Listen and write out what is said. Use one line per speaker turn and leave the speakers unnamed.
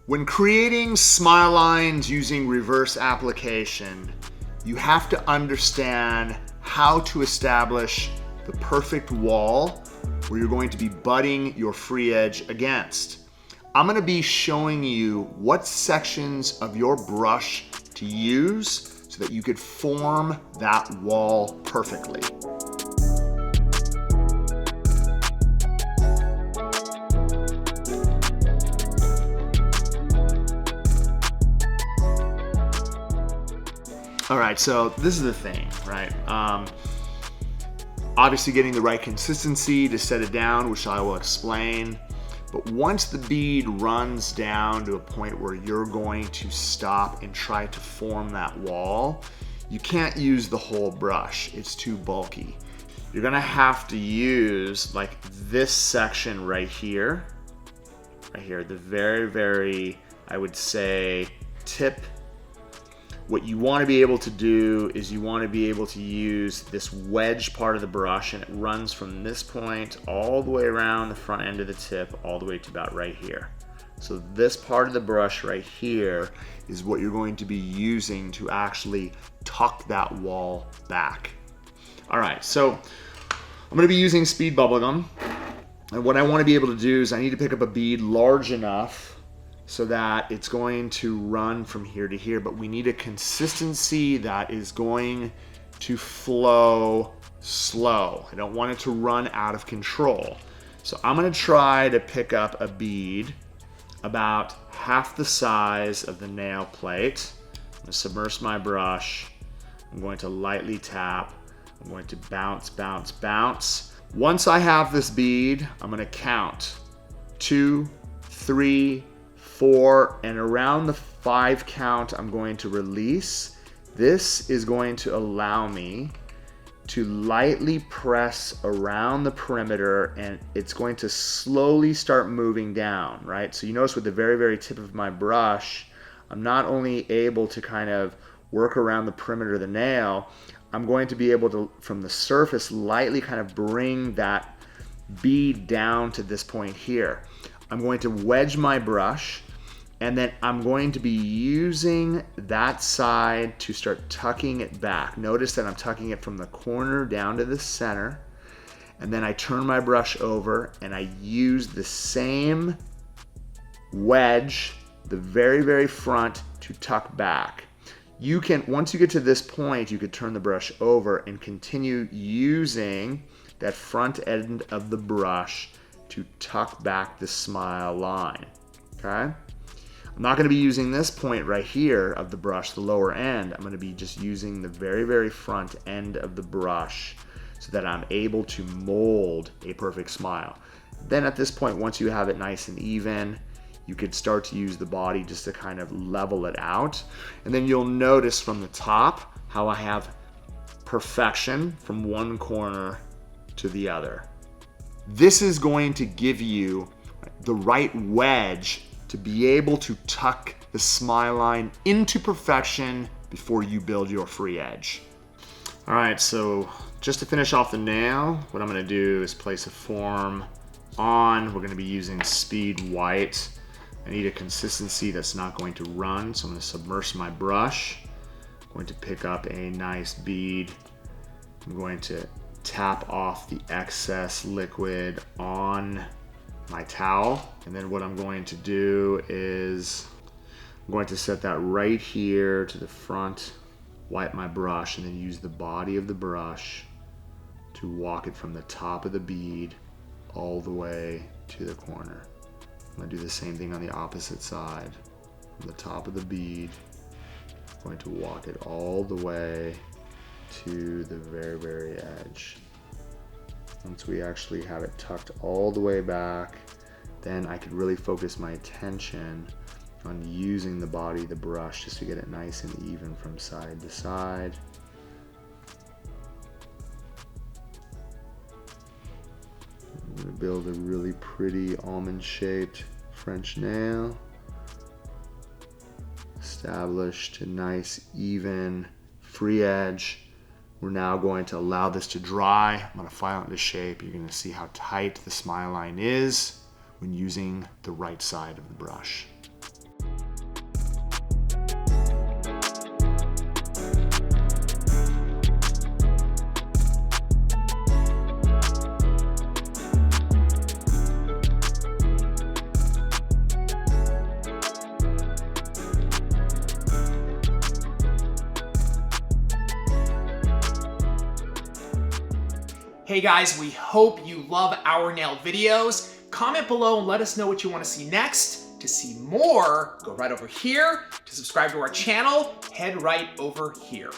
When creating smile lines using reverse application, you have to understand how to establish the perfect wall where you're going to be butting your free edge against. I'm going to be showing you what sections of your brush to use so that you could form that wall perfectly. All right, so this is the thing, right? Obviously getting the right consistency to set it down, which I will explain. But once the bead runs down to a point where you're going to stop and try to form that wall, you can't use the whole brush. It's too bulky. You're gonna have to use like this section right here, the very, I would say, tip. What you want to be able to do is you want to be able to use this wedge part of the brush, and it runs from this point all the way around the front end of the tip all the way to about right here. So this part of the brush right here is what you're going to be using to actually tuck that wall back. All right, so I'm going to be using speed bubblegum, and what I want to be able to do is I need to pick up a bead large enough so that it's going to run from here to here, but we need a consistency that is going to flow slow. I don't want it to run out of control. So I'm gonna try to pick up a bead about half the size of the nail plate. I'm gonna submerge my brush. I'm going to lightly tap. I'm going to bounce, bounce, bounce. Once I have this bead, I'm gonna count 2, 3, 4, and around the 5 count, I'm going to release. This is going to allow me to lightly press around the perimeter, and it's going to slowly start moving down, right? So you notice with the very tip of my brush, I'm not only able to kind of work around the perimeter of the nail, I'm going to be able to, from the surface, lightly kind of bring that bead down to this point here. I'm going to wedge my brush, and then I'm going to be using that side to start tucking it back. Notice that I'm tucking it from the corner down to the center, and then I turn my brush over and I use the same wedge, the very front, to tuck back. You can, once you get to this point, you could turn the brush over and continue using that front end of the brush to tuck back the smile line, okay? I'm not going to be using this point right here of the brush, the lower end. I'm going to be just using the very front end of the brush so that I'm able to mold a perfect smile. Then at this point, once you have it nice and even, you could start to use the body just to kind of level it out. And then you'll notice from the top how I have perfection from one corner to the other. This is going to give you the right wedge to be able to tuck the smile line into perfection before you build your free edge. All right, so just to finish off the nail, what I'm gonna do is place a form on. We're gonna be using speed white. I need a consistency that's not going to run, so I'm gonna submerge my brush. I'm going to pick up a nice bead. I'm going to tap off the excess liquid on my towel, and then what I'm going to do is I'm going to set that right here to the front, wipe my brush, and then use the body of the brush to walk it from the top of the bead all the way to the corner. I'm going to do the same thing on the opposite side. From the top of the bead, I'm going to walk it all the way to the very edge. Once we actually have it tucked all the way back, then I could really focus my attention on using the body of the brush just to get it nice and even from side to side. I'm going to build a really pretty almond-shaped French nail. Established a nice, even, free edge. We're now going to allow this to dry. I'm going to file it into shape. You're going to see how tight the smile line is when using the right side of the brush.
Hey guys, we hope you love our nail videos. Comment below and let us know what you want to see next. To see more, go right over here. To subscribe to our channel, head right over here.